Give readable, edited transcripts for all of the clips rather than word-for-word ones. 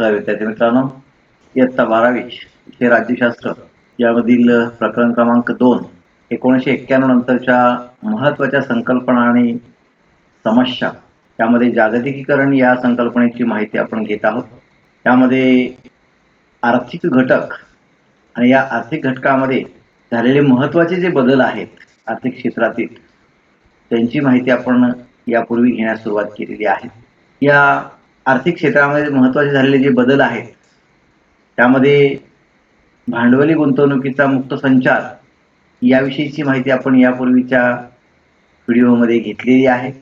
नमस्कार विद्यार्थी मित्रांनो, इयत्ता 12वी विषय राज्यशास्त्र यामधील प्रकरण क्रमांक 2 1991 नंतरच्या महत्त्वाच्या संकल्पना आणि समस्या त्यामध्ये जागतिकीकरण या संकल्पनेची माहिती आपण घेत आहोत. त्यामध्ये आर्थिक घटक आणि या आर्थिक घटकामध्ये झालेले महत्त्वाचे जे बदल आहेत आर्थिक क्षेत्रातील त्यांची माहिती आपण यापूर्वी घेण्यास सुरुवात केलेली आहे. या आर्थिक क्षेत्रामध्ये महत्त्वाचे झालेले जे बदल आहेत त्यामध्ये भांडवली गुंतवणुकीचा मुक्त संचार याविषयीची माहिती आपण यापूर्वीच्या व्हिडिओमध्ये घेतलेली आहे.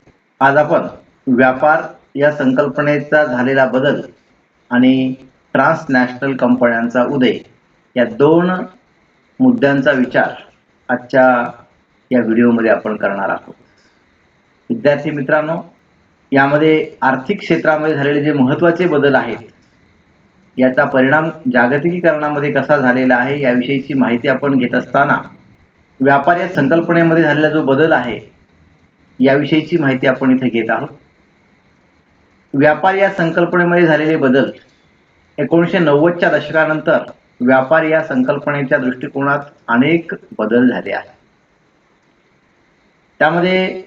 आज आपण व्यापार या संकल्पनेचा झालेला बदल आणि ट्रान्सनॅशनल कंपन्यांचा उदय या दोन मुद्द्यांचा विचार आजच्या या व्हिडिओमध्ये आपण करणार आहोत. विद्यार्थी मित्रांनो, यामध्ये आर्थिक क्षेत्रामध्ये झालेले जे महत्त्वाचे बदल आहेत याचा परिणाम जागतिकीकरणामध्ये कसा झालेला आहे याविषयीची माहिती आपण घेत असताना व्यापार या संकल्पनेमध्ये झालेला जो बदल आहे याविषयीची माहिती आपण इथे घेत आहोत. व्यापार या संकल्पनेमध्ये झालेले बदल 1990च्या दशकानंतर व्यापार या संकल्पनेच्या दृष्टिकोनात अनेक बदल झाले आहेत. त्यामध्ये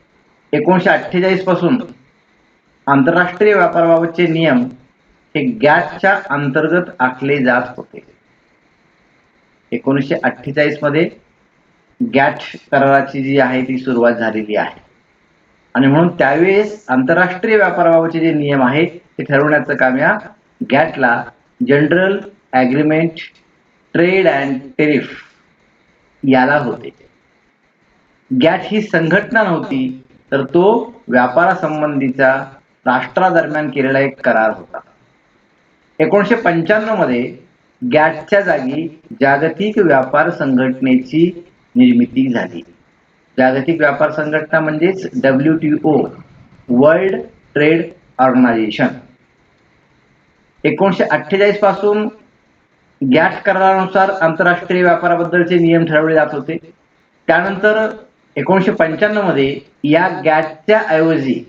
1948 पासून आंतरराष्ट्रीय व्यापाराबाबतचे नियम हे गॅटच्या अंतर्गत आखले जात होते. 1948 मध्ये गॅट कराराची जी आहे ती सुरुवात झालेली आहे आणि म्हणून त्यावेळेस आंतरराष्ट्रीय व्यापाराबाबतचे जे नियम आहेत ते ठरवण्याचं काम या गॅटला general agreement trade and tariff याला होते. गॅट ही संघटना नव्हती तर तो व्यापारासंबंधीचा राष्ट्रादरम्यान केलेला एक करार होता. 1995 मध्ये गॅटच्या जागी जागतिक व्यापार संघटनेची निर्मिती झाली. जागतिक व्यापार संघटना म्हणजेच WTO, वर्ल्ड ट्रेड ऑर्गनायझेशन. 1948 पासून गॅट करारानुसार आंतरराष्ट्रीय व्यापाराबद्दलचे नियम ठरवले जात होते. त्यानंतर 1995 मध्ये या गॅटच्या ऐवजी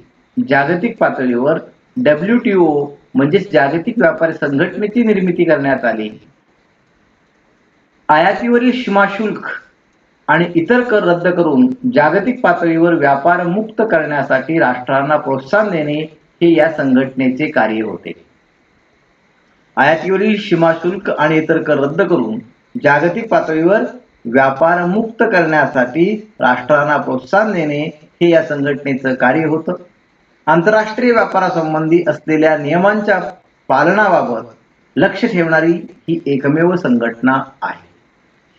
जागतिक पातळीवर WTO म्हणजेच जागतिक व्यापार संघटनेची निर्मिती करण्यात आली. आयातीवरील सीमाशुल्क आणि इतर कर रद्द करून जागतिक पातळीवर व्यापार मुक्त करण्यासाठी राष्ट्रांना प्रोत्साहन देणे हे या संघटनेचे कार्य होते. आयातीवरील सीमाशुल्क आणि इतर कर रद्द करून जागतिक पातळीवर व्यापार मुक्त करण्यासाठी राष्ट्रांना प्रोत्साहन देणे हे या संघटनेचं कार्य होतं. आंतरराष्ट्रीय व्यापारासंबंधी असलेल्या नियमांच्या पालनाबाबत लक्ष ठेवणारी ही एकमेव संघटना आहे.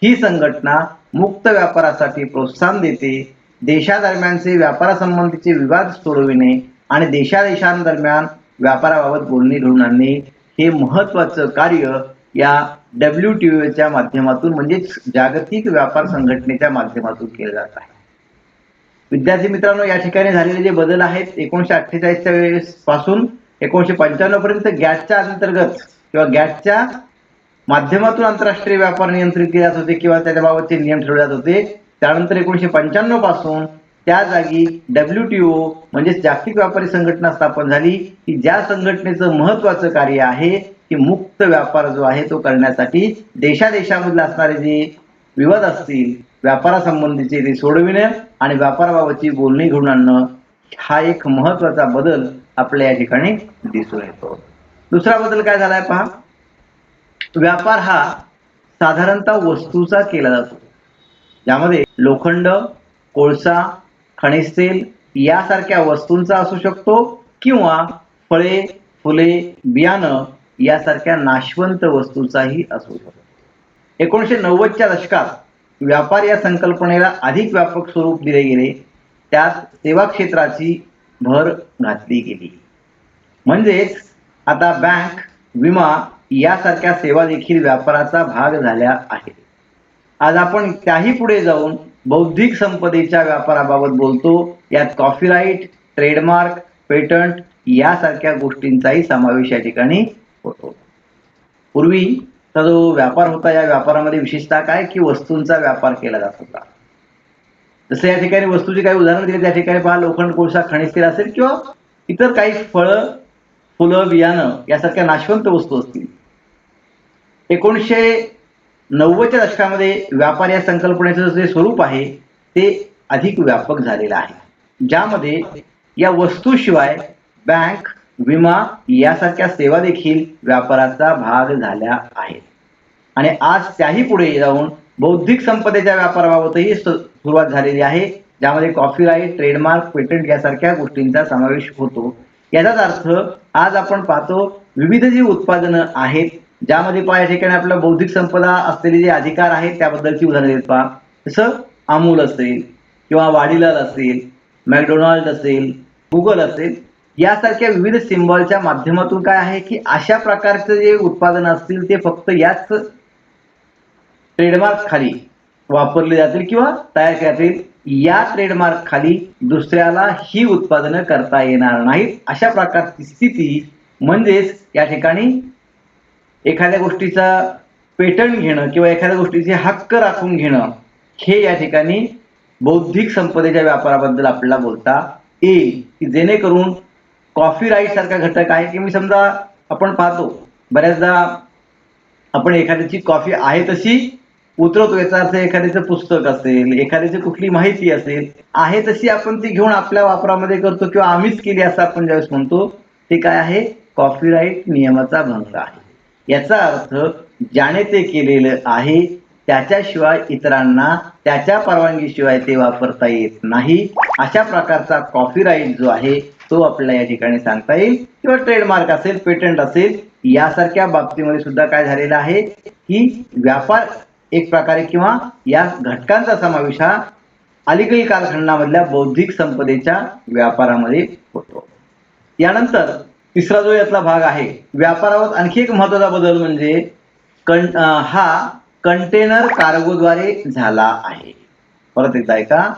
ही संघटना मुक्त व्यापारासाठी प्रोत्साहन देते. देशादरम्यानचे व्यापारासंबंधीचे विवाद सोडविणे आणि देशादेशांदरम्यान व्यापाराबाबत बोलणी घडवून आणणे हे महत्त्वाचं कार्य या WTOच्या माध्यमातून म्हणजेच जागतिक व्यापार संघटनेच्या माध्यमातून केलं जात आहे. विद्यार्थी मित्रांनो, या ठिकाणी झालेले जे बदल आहेत 1948च्या वेळेस पासून 1995 पर्यंत गॅटच्या अंतर्गत किंवा गॅटच्या माध्यमातून आंतरराष्ट्रीय व्यापार नियंत्रित केले जात होते किंवा त्याच्याबाबतचे नियम ठरवले जात होते. त्यानंतर 1995 पासून त्या जागी WTO म्हणजेच जागतिक व्यापारी संघटना स्थापन झाली की ज्या संघटनेचं महत्त्वाचं कार्य आहे की मुक्त व्यापार जो आहे तो करण्यासाठी देशादेशामधले असणारे जे विवाद असतील व्यापारासंबंधीचे ते सोडविणे आणि व्यापाराबाबतची बोलणी घडवून आणणं हा एक महत्त्वाचा बदल आपल्या या ठिकाणी दिसून येतो. दुसरा बदल काय झालाय पहा. व्यापार हा साधारणतः वस्तूचा केला जातो ज्यामध्ये लोखंड, कोळसा, खनिज तेल यासारख्या वस्तूंचा असू शकतो किंवा फळे, फुले, बियाणं यासारख्या नाशवंत वस्तूचाही असू शकतो. 1990च्या दशकात व्यापार या संकल्पनेला अधिक व्यापक स्वरूप दिले गेले. त्यात सेवा क्षेत्राची भर घातली गेली. म्हणजेच आता बँक, विमा यासारख्या सेवा देखील व्यापाराचा भाग झाल्या आहेत. आज आपण त्याही पुढे जाऊन बौद्धिक संपदेच्या व्यापाराबाबत बोलतो. यात कॉपीराईट, ट्रेडमार्क, पेटंट यासारख्या गोष्टींचाही समावेश या ठिकाणी होतो. पूर्वीचा जो व्यापार होता या व्यापारामध्ये विशेषतः काय की वस्तूंचा व्यापार केला जात होता. जसं या ठिकाणी वस्तूची काही उदाहरण दिली त्या ठिकाणी पहा लोखंड, कोळसा, खनिज तेल असेल किंवा इतर काही फळं, फुलं, बियाणं यासारख्या नाशवंत वस्तू असतील. 1990च्या दशकामध्ये व्यापार या संकल्पनेचं जे स्वरूप आहे ते अधिक व्यापक झालेलं आहे, ज्यामध्ये या वस्तूशिवाय बँक, विमा यासारख्या सेवा देखील व्यापाराचा भाग झाल्या आहेत. आणि आज त्याही पुढे जाऊन बौद्धिक संपदेच्या व्यापाराबाबतही सुरुवात झालेली आहे, ज्यामध्ये कॉपीराईट, ट्रेडमार्क, पेटंट यासारख्या गोष्टींचा समावेश होतो. याचाच अर्थ आज आपण पाहतो विविध जी उत्पादनं आहेत, ज्यामध्ये या ठिकाणी आपल्या बौद्धिक संपदा असलेले जे अधिकार आहेत त्याबद्दलची उदाहरणे देत पहा. जसं अमूल असेल किंवा वाडीलाल असेल, मॅकडोनाल्ड असेल, गुगल असेल, यासारख्या विविध सिम्बॉलच्या माध्यमातून काय आहे की अशा प्रकारचे जे उत्पादन असतील ते फक्त याच ट्रेडमार्क खाली वापरले जातील किंवा तयार केले जातील. या ट्रेडमार्क खाली दुसऱ्याला ही उत्पादनं करता येणार नाहीत, अशा प्रकारची स्थिती. म्हणजेच या ठिकाणी एखाद्या गोष्टीचा पेटंट घेणं किंवा एखाद्या गोष्टीचे हक्क राखून घेणं हे या ठिकाणी बौद्धिक संपदेच्या व्यापाराबद्दल आपल्याला बोलता येईल, की जेणेकरून कॉपीराईट सारखा घटक आहे की मी समजा आपण पाहतो बऱ्याचदा आपण एखाद्याची कॉपी आहे तशी उतरवतो. याचा अर्थ एखाद्याचं पुस्तक असेल, एखाद्याची कुठली माहिती असेल, आहे तशी आपण ती घेऊन आपल्या वापरामध्ये करतो किंवा आम्हीच केली असं आपण ज्यावेळेस म्हणतो, ते काय आहे? कॉपीराईट नियमाचा भंग आहे. याचा अर्थ ज्याने ते केलेलं आहे त्याच्याशिवाय इतरांना त्याच्या परवानगीशिवाय ते वापरता येत नाही. अशा प्रकारचा कॉपीराईट जो आहे तो आपल्याला या ठिकाणी सांगता येईल. किंवा ट्रेडमार्क असेल, पेटंट असेल, यासारख्या बाबतीमध्ये सुद्धा काय झालेलं आहे की व्यापार एक प्रकारे किंवा या घटकांचा समावेश हा अलीकडील कालखंडामधल्या बौद्धिक संपदेच्या व्यापारामध्ये होतो. यानंतर तिसरा जो यातला भाग आहे व्यापारावर आणखी एक महत्त्वाचा बदल म्हणजे हा कंटेनर कार्गोद्वारे झाला आहे. परत एकदा ऐका,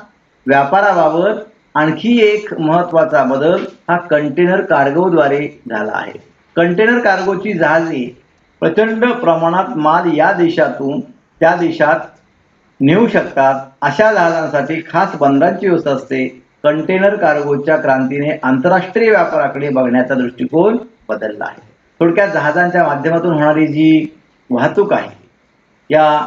व्यापाराबाबत आणखी एक महत्त्वाचा बदल हा कंटेनर कार्गोद्वारे झाला आहे. कंटेनर कार्गोची जहाजे प्रचंड प्रमाणात माल या देशातून त्या देशात नेऊ शकतात. अशा जहाजांसाठी खास बंदरांची व्यवस्था असते. कंटेनर कार्गोच्या क्रांतीने आंतरराष्ट्रीय व्यापाराकडे बघण्याचा दृष्टिकोन बदलला आहे. थोडक्यात जहाजांच्या माध्यमातून होणारी जी वाहतूक आहे, या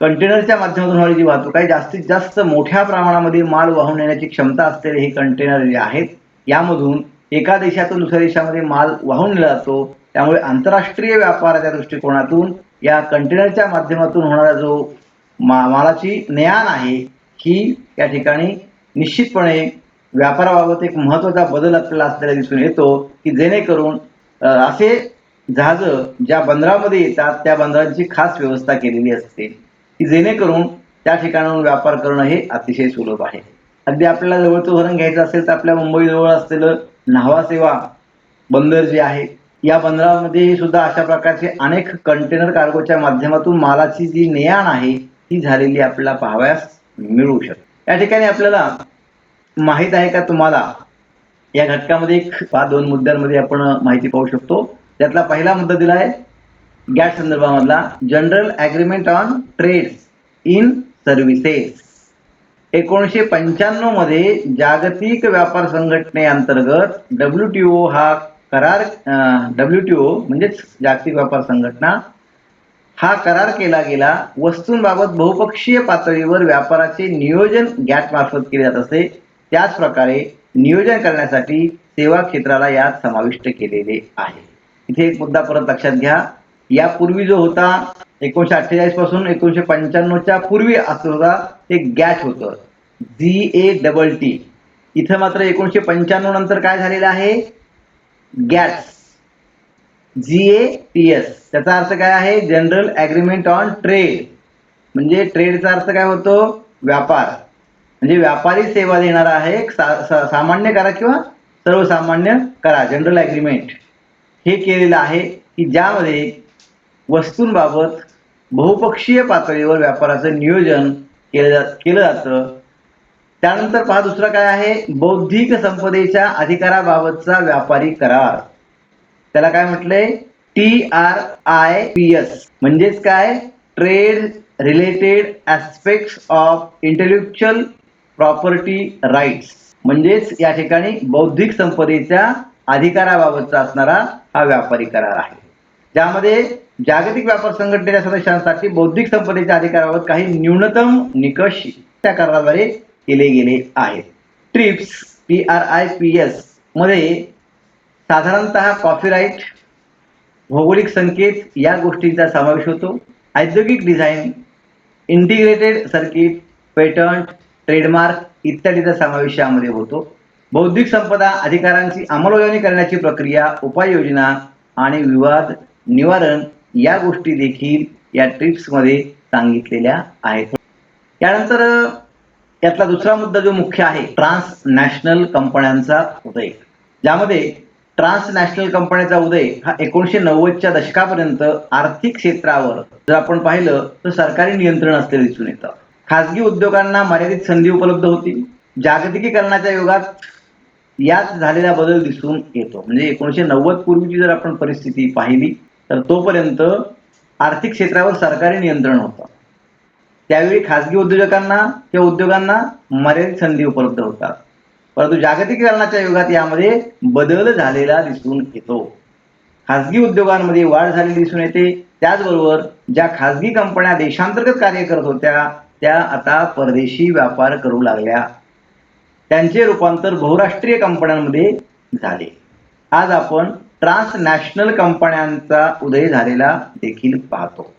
कंटेनरच्या माध्यमातून होणारी जी वाहतूक आहे, जास्तीत जास्त मोठ्या प्रमाणामध्ये माल वाहून नेण्याची क्षमता असलेले हे कंटेनर जे आहेत, यामधून एका देशातून दुसऱ्या देशामध्ये माल वाहून नेला जातो. त्यामुळे आंतरराष्ट्रीय व्यापाराच्या दृष्टिकोनातून या कंटेनरच्या माध्यमातून होणारा जो मालाची ने-आण आहे ही या ठिकाणी निश्चितपणे व्यापाराबाबत एक महत्त्वाचा बदल आपल्याला असलेला दिसून येतो, की जेणेकरून असे जहाज ज्या बंदरामध्ये येतात त्या बंदरांची खास व्यवस्था केलेली असते, की जेणेकरून त्या ठिकाणाहून व्यापार करणं हे अतिशय सुलभ आहे. अगदी आपल्याला जवळचं उदाहरण घ्यायचं असेल तर आपल्या मुंबईजवळ असलेलं न्हावा सेवा बंदर जे आहे, या बंदरामध्ये सुद्धा अशा प्रकारचे अनेक कंटेनर कार्गोच्या माध्यमातून मालाची जी ने-आण आहे ती झालेली आपल्याला पाहावयास मिळू शकते. या ठिकाणी आपल्याला माहित आहे का तुम्हाला, या घटकामध्ये दोन मुद्द्यांमध्ये आपण माहिती पाहू शकतो. त्यातला पहिला मुद्दा दिला आहे गॅट संदर्भामधला, general agreement on trades in services. 1995 मध्ये जागतिक व्यापार संघटनेअंतर्गत WTO हा करार, WTO म्हणजेच जागतिक व्यापार संघटना, हा करार केला गेला. वस्तूंबाबत बहुपक्षीय पातळीवर व्यापाराचे नियोजन गॅट मार्फत केले जात असे. त्याच प्रकारे नियोजन करण्यासाठी सेवा क्षेत्राला यात समाविष्ट केलेले आहे. इथे एक मुद्दा परत लक्षात घ्या, यापूर्वी जो होता 1948 पासून 1995च्या पूर्वी असं होता ते गॅट होतं, GATT. इथं मात्र 1995 नंतर काय झालेलं आहे, गॅट्स, GATS. त्याचा अर्थ काय आहे, जनरल ॲग्रीमेंट ऑन ट्रेड. म्हणजे ट्रेडचा अर्थ काय होतो, व्यापार. म्हणजे व्यापारी सेवा देणारा आहे सामान्य करा किंवा सर्वसामान्य करा, जनरल ॲग्रीमेंट हे केलेलं आहे, की ज्यामध्ये वस्तूंबाबत बहुपक्षीय पातळीवर व्यापाराचं नियोजन केलं जातं. त्यानंतर पहा दुसरा काय आहे, बौद्धिक संपदेच्या अधिकाराबाबतचा व्यापारी करार. त्याला काय म्हटलंय, TRIPS. म्हणजेच काय, trade related aspects of intellectual property rights. म्हणजेच या ठिकाणी बौद्धिक संपदेच्या अधिकाराबाबतचा असणारा हा व्यापारी करार आहे, ज्यामध्ये जागतिक व्यापार संघटनेच्या सदस्यांसाठी बौद्धिक संपदेच्या अधिकाराबाबत काही न्यूनतम निकष त्या कराराद्वारे केले गेले आहेत. ट्रिप्स TRIPS मध्ये साधारणतः कॉपीराइट, भौगोलिक संकेत या गोष्टींचा समावेश होतो. औद्योगिक design, integrated circuit, patent, trademark इत्यादीचा समावेश यामध्ये होतो. बौद्धिक संपदा अधिकारांची अंमलबजावणी करण्याची प्रक्रिया, उपाययोजना आणि विवाद निवारण या गोष्टी देखील या ट्रिप्समध्ये सांगितलेल्या आहेत. त्यानंतर यातला दुसरा मुद्दा जो मुख्य आहे, ट्रान्सनॅशनल कंपन्यांचा उदय, ज्यामध्ये ट्रान्सनॅशनल कंपन्यांचा उदय हा 1990च्या दशकापर्यंत आर्थिक क्षेत्रावर जर आपण पाहिलं तर सरकारी नियंत्रण असलेलं दिसून येतं. खाजगी उद्योगांना मर्यादित संधी उपलब्ध होती. जागतिकीकरणाच्या युगात यात झालेला बदल दिसून येतो. म्हणजे 1990 पूर्वीची जर आपण परिस्थिती पाहिली तर तोपर्यंत आर्थिक क्षेत्रावर सरकारी नियंत्रण होतं. त्यावेळी खाजगी उद्योजकांना किंवा उद्योगांना मर्यादित संधी उपलब्ध होतात. परंतु जागतिकीकरणाच्या युगात यामध्ये बदल झालेला दिसून येतो. खाजगी उद्योगांमध्ये वाढ झालेली दिसून येते. त्याचबरोबर ज्या खाजगी कंपन्या देशांतर्गत कार्य करत होत्या त्या आता परदेशी व्यापार करू लागल्या. त्यांचे रूपांतर बहुराष्ट्रीय कंपन्यांमध्ये झाले. आज आपण ट्रान्सनॅशनल कंपन्यांचा उदय झालेला देखील पाहतो.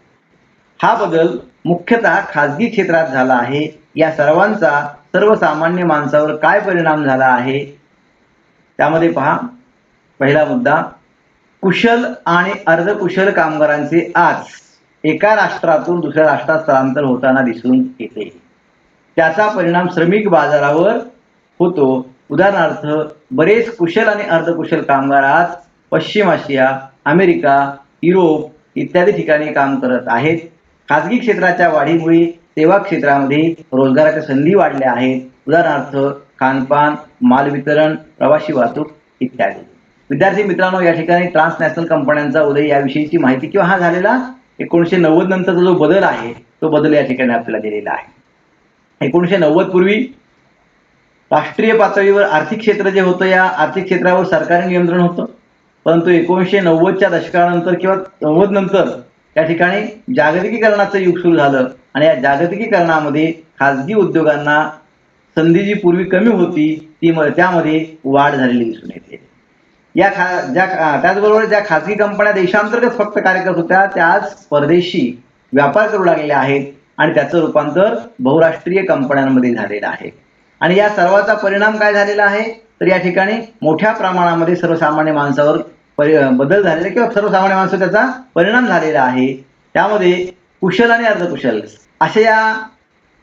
हा बदल मुख्यतः खाजगी क्षेत्रात झाला आहे. या सर्वांचा सर्वसामान्य माणसावर काय परिणाम झाला आहे त्यामध्ये पहा, पहिला मुद्दा, कुशल आणि अर्धकुशल कामगारांचे आज एका राष्ट्रातून दुसऱ्या राष्ट्रात स्थलांतर होताना दिसून येते. त्याचा परिणाम श्रमिक बाजारावर होतो. उदाहरणार्थ, बरेच कुशल आणि अर्धकुशल कामगार आज पश्चिम आशिया, अमेरिका, युरोप इत्यादी ठिकाणी काम करत आहेत. खाजगी क्षेत्राच्या वाढीमुळे सेवा क्षेत्रामध्ये रोजगाराच्या संधी वाढल्या आहेत. उदाहरणार्थ, खानपान, माल वितरण, प्रवासी वाहतूक इत्यादी. विद्यार्थी मित्रांनो, या ठिकाणी ट्रान्सनॅशनल कंपन्यांचा उदय याविषयीची माहिती किंवा हा झालेला 1990 नंतरचा जो बदल आहे तो बदल या ठिकाणी आपल्याला दिलेला आहे. 1990 पूर्वी राष्ट्रीय पातळीवर आर्थिक क्षेत्र जे होतं या आर्थिक क्षेत्रावर सरकारी नियंत्रण होतं. परंतु 1990च्या दशकानंतर किंवा 90 नंतर या ठिकाणी जागतिकीकरणाचं युग सुरू झालं आणि या जागतिकीकरणामध्ये खाजगी उद्योगांना संधी जी पूर्वी कमी होती ती त्यामध्ये वाढ झालेली दिसून येते. त्याचबरोबर ज्या खाजगी कंपन्या देशांतर्गत फक्त कार्य करत होत्या त्या आज परदेशी व्यापार करू लागलेल्या आहेत आणि त्याचं रूपांतर बहुराष्ट्रीय कंपन्यांमध्ये झालेलं आहे. आणि या सर्वाचा परिणाम काय झालेला आहे तर या ठिकाणी मोठ्या प्रमाणामध्ये सर्वसामान्य माणसावर बदल झालेला किंवा सर्वसामान्य माणसावर त्याचा परिणाम झालेला आहे. त्यामध्ये कुशल आणि अर्धकुशल अशा या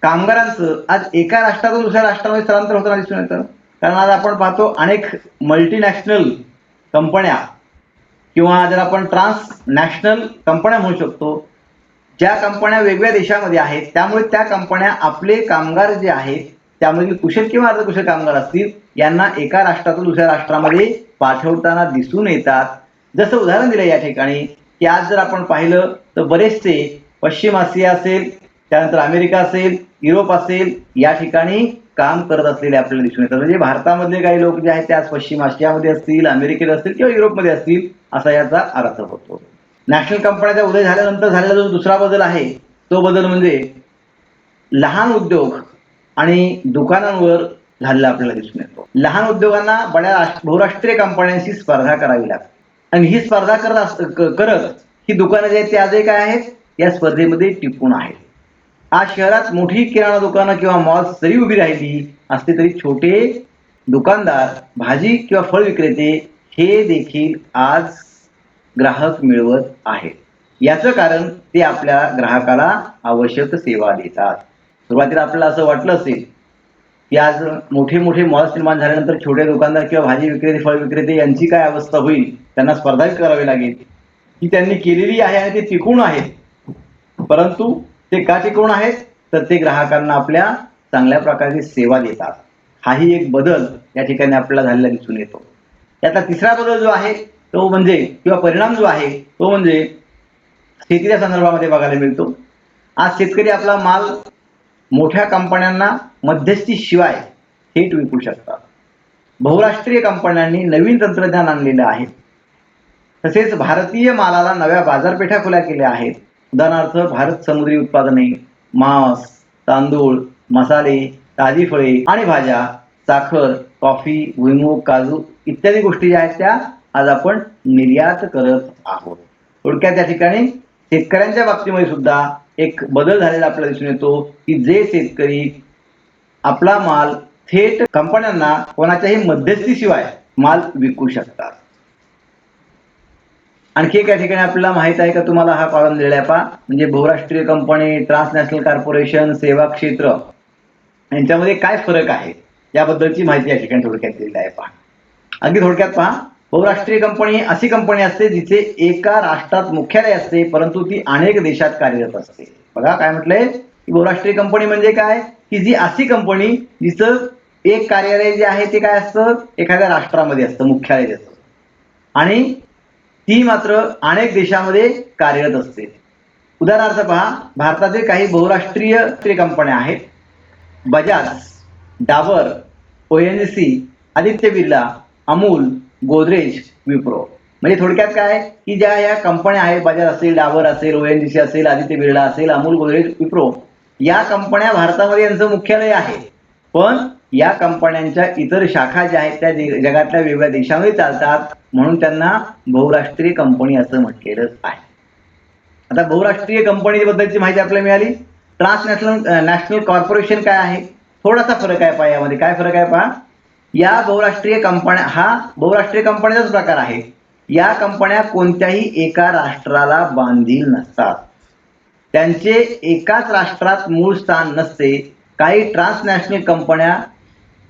कामगारांचं आज एका राष्ट्रातून दुसऱ्या राष्ट्रामध्ये स्थलांतर होताना दिसून येतं. कारण आज आपण पाहतो अनेक मल्टीनॅशनल कंपन्या किंवा जर आपण ट्रान्सनॅशनल कंपन्या म्हणू शकतो, ज्या कंपन्या वेगवेगळ्या देशामध्ये आहेत त्यामुळे त्या कंपन्या आपले कामगार जे आहेत त्यामध्ये कुशल किंवा अर्धकुशल कामगार असतील यांना एका राष्ट्रातून दुसऱ्या राष्ट्रामध्ये पाठवताना दिसून येतात. जसं उदाहरण दिलं या ठिकाणी की आज जर आपण पाहिलं तर बरेचसे पश्चिम आशिया असेल, त्यानंतर अमेरिका असेल, युरोप असेल या ठिकाणी काम करत असलेले आपल्याला दिसून येतात. म्हणजे भारतामधले काही लोक जे आहेत ते आज पश्चिम आशियामध्ये असतील, अमेरिकेत असतील किंवा युरोपमध्ये असतील असा याचा अर्थ होतो. नॅशनल कंपन्यांचा उदय झाल्यानंतर झालेला जो दुसरा बदल आहे तो बदल म्हणजे लहान उद्योग आणि दुकानांवर झालेला आपल्याला दिसून येतो. लहान उद्योगांना बड्या बहुराष्ट्रीय कंपन्यांशी स्पर्धा करावी लागते आणि ही स्पर्धा करत ही दुकानं जी आहेत ती आजही काय आहेत या स्पर्धेमध्ये टिकून आहेत. आज शहरात मोठी किराणा दुकानं किंवा मॉल्स जरी उभी राहिली असली तरी छोटे दुकानदार, भाजी किंवा फळ विक्रेते हे देखील आज ग्राहक मिळवत आहेत. याचं कारण ते आपल्या ग्राहकाला आवश्यक सेवा देतात. सुरुवातीला आपल्याला असं वाटलं असेल की आज मोठे मोठे मॉल्स निर्माण झाल्यानंतर छोटे दुकानदार किंवा भाजी विक्रेते, फळ विक्रेते यांची काय अवस्था होईल, त्यांना स्पर्धा करावी लागेल. ही त्यांनी केलेली आहे आणि ते टिकून आहेत. परंतु ते का टिकून आहेत तर ते ग्राहकांना आपल्या चांगल्या प्रकारची सेवा देतात. हाही एक बदल या ठिकाणी आपल्याला झालेला दिसून येतो. यातला तिसरा बदल जो आहे तो म्हणजे किंवा परिणाम जो आहे तो म्हणजे शेतीच्या संदर्भामध्ये बघायला मिळतो. आज शेतकरी आपला माल मोठ्या कंपन्यांना मध्यस्थी शिवाय थेट विकू शकतात. बहुराष्ट्रीय कंपन्यांनी नवीन तंत्रज्ञान आणलेलं आहे. तसेच भारतीय मालाला नव्या बाजारपेठा खुल्या केल्या आहेत. उदाहरणार्थ भारत समुद्री उत्पादने, मांस, तांदूळ, मसाले, ताजी फळे आणि भाज्या, साखर, कॉफी, भुईमूग, काजू इत्यादी गोष्टी ज्या आहेत त्या आज आपण निर्यात करत आहोत. थोडक्यात या ठिकाणी शेतकऱ्यांच्या बाबतीमध्ये सुद्धा एक बदल झालेला आपल्याला दिसून येतो की जे शेतकरी आपला माल थेट कंपन्यांना कोणाच्याही मध्यस्थीशिवाय माल विकू शकतात. आणखी एका ठिकाणी आपल्याला माहित आहे का तुम्हाला हा कॉलम दिलेला आहे पहा, म्हणजे बहुराष्ट्रीय कंपनी, ट्रान्सनॅशनल कॉर्पोरेशन, सेवा क्षेत्र यांच्यामध्ये काय फरक आहे याबद्दलची माहिती या ठिकाणी थोडक्यात दिलेली आहे पहा. अगदी थोडक्यात पहा, बहुराष्ट्रीय कंपनी अशी कंपनी असते जिचे एका राष्ट्रात मुख्यालय असते परंतु ती अनेक देशात कार्यरत असते. बघा काय म्हटलंय की बहुराष्ट्रीय कंपनी म्हणजे काय, की जी अशी कंपनी जिचं एक कार्यालय जे आहे ते काय असतं, एखाद्या राष्ट्रामध्ये असतं, मुख्यालय असतं आणि ती मात्र अनेक देशांमध्ये कार्यरत असते. उदाहरणार्थ पहा, भारतातील काही बहुराष्ट्रीय कंपन्या आहेत. बजाज, डाबर, ONGC, आदित्य बिर्ला, अमूल, गोदरेज, विप्रो. म्हणजे थोडक्यात काय की ज्या या कंपन्या आहेत, बजाज असेल, डाबर असेल, ONGC असेल, आदित्य बिर्ला असेल, अमूल, गोदरेज, विप्रो, या कंपन्या भारतामध्ये यांचं मुख्यालय आहे. पण या कंपन्यांच्या इतर शाखा ज्या आहेत त्या जगातल्या वेगवेगळ्या देशांमध्ये चालतात, म्हणून त्यांना बहुराष्ट्रीय कंपनी असं म्हटलेलं आहे. आता बहुराष्ट्रीय कंपनीबद्दलची माहिती आपल्याला मिळाली. नॅशनल कॉर्पोरेशन काय आहे, थोडासा फरक आहे पहा यामध्ये. काय फरक आहे पहा, या बहुराष्ट्रीय कंपन्या हा बहुराष्ट्रीय कंपन्याचाच प्रकार आहे. या कंपन्या कोणत्याही एका राष्ट्राला बांधील नसतात. त्यांचे एकाच राष्ट्रात मूळ स्थान नसते. काही ट्रान्सनॅशनल कंपन्या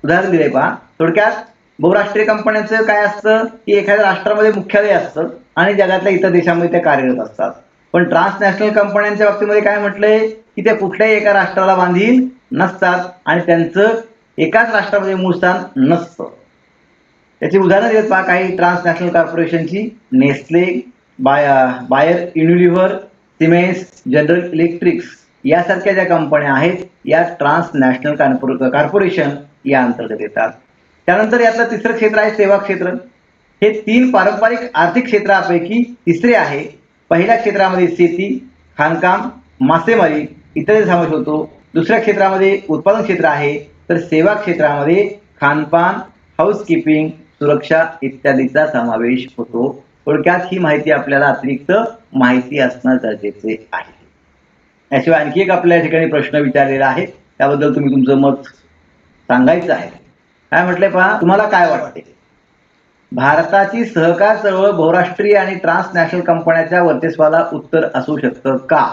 उदाहरण दिले पहा. थोडक्यात बहुराष्ट्रीय कंपन्यांचं काय असतं की एखाद्या राष्ट्रामध्ये मुख्यालय असतं आणि जगातल्या इतर देशांमध्ये त्या कार्यरत असतात. पण ट्रान्सनॅशनल कंपन्यांच्या बाबतीमध्ये काय म्हटलंय की त्या कुठल्याही एका राष्ट्राला बांधील नसतात आणि त्यांचं एकाच राष्ट्रामध्ये मूळ स्थान नसतं. त्याची उदाहरणं देत पहा काही ट्रान्सनॅशनल कॉर्पोरेशनची. Nestle, Bayer, Unilever, Siemens, General Electrics यासारख्या ज्या कंपन्या आहेत या ट्रान्सनॅशनल कॉर्पोरेशन या अंतर्गत येतात. त्यानंतर यातलं तिसरं क्षेत्र आहे सेवा क्षेत्र. हे 3 पारंपरिक आर्थिक क्षेत्रापैकी तिसरे आहे. पहिल्या क्षेत्रामध्ये शेती, खाणकाम, मासेमारी इत्यादी समावेश होतो. दुसऱ्या क्षेत्रामध्ये उत्पादन क्षेत्र आहे, तर सेवा क्षेत्रामध्ये खानपान, हाऊसकीपिंग, सुरक्षा इत्यादीचा समावेश होतो. थोडक्यात ही माहिती आपल्याला अतिरिक्त माहिती असणं गरजेचे आहे. याशिवाय आणखी एक आपल्या ठिकाणी प्रश्न विचारलेला आहे, त्याबद्दल तुम्ही तुमचं मत सांगायचं आहे. काय म्हटलंय पहा, तुम्हाला काय वाटते, भारताची सहकार चळवळ बहुराष्ट्रीय आणि ट्रान्सनॅशनल कंपन्यांच्या वर्चस्वाला उत्तर असू शकतं का?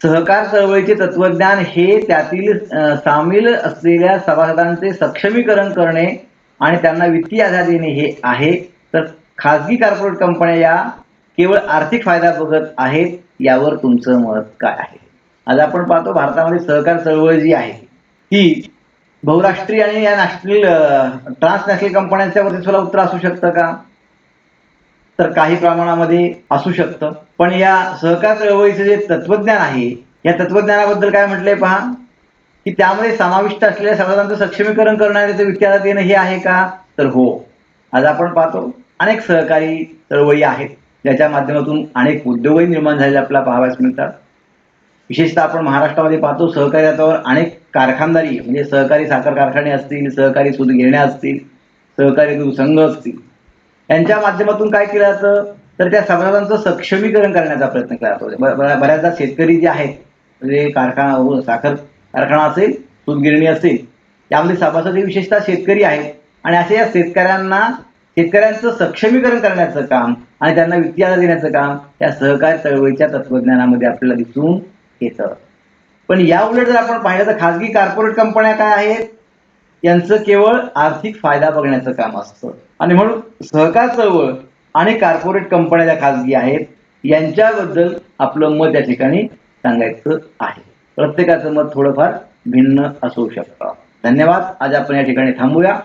सहकार चळवळीचे तत्वज्ञान हे त्यातील सामील असलेल्या सभासदांचे सक्षमीकरण करणे आणि त्यांना वित्तीय आधार देणे हे आहे, तर खाजगी कॉर्पोरेट कंपन्या या केवळ आर्थिक फायदा बघत आहेत, यावर तुमचं मत काय आहे? आज आपण पाहतो भारतामध्ये सहकार चळवळ जी आहे ही बहुराष्ट्रीय आणि या ट्रान्सनॅशनल कंपन्यांच्या वर्चस्वाला उत्तर असू शकतं का? तर काही प्रमाणामध्ये असू शकतं. पण या सहकार चळवळीचं जे तत्वज्ञान आहे या तत्वज्ञानाबद्दल काय म्हटलंय पहा, की त्यामध्ये समाविष्ट असलेल्या सभासदांचं सक्षमीकरण करणारे वित्तीय आधार देणं हे आहे का? तर हो. आज आपण पाहतो अनेक सहकारी चळवळी आहेत ज्याच्या माध्यमातून अनेक उद्योगही निर्माण झालेले आपल्याला पाहावयास मिळतात. विशेषतः आपण महाराष्ट्रामध्ये पाहतो सहकारी तत्वावर अनेक कारखानदारी म्हणजे सहकारी साखर कारखाने असतील, सहकारी सूत गिरण्या असतील, सहकारी दूध संघ असतील, यांच्या माध्यमातून काय केलं जातं, तर त्या सभासदांचं सक्षमीकरण करण्याचा प्रयत्न केला जातो. बऱ्याचदा शेतकरी जे आहेत म्हणजे कारखाना, साखर कारखाना असेल, सूत गिरणी असेल, त्यामध्ये सभासद हे विशेषतः शेतकरी आहेत आणि अशा या शेतकऱ्यांचं सक्षमीकरण करण्याचं काम आणि त्यांना वित्तीय आधार देण्याचं काम या सहकारी चळवळीच्या तत्वज्ञानामध्ये आपल्याला दिसून येतं. पण या उलट जर आपण पाहिलं तर खाजगी कॉर्पोरेट कंपन्या काय आहेत, यांचं केवळ आर्थिक फायदा बघण्याचं काम असतं आणि म्हणून सहकार चळवळ आणि कॉर्पोरेट कंपन्या ज्या खाजगी आहेत यांच्याबद्दल आपलं मत या ठिकाणी सांगायचं आहे. प्रत्येकाचं मत थोडंफार भिन्न असू शकतं. धन्यवाद. आज आपण या ठिकाणी थांबूया.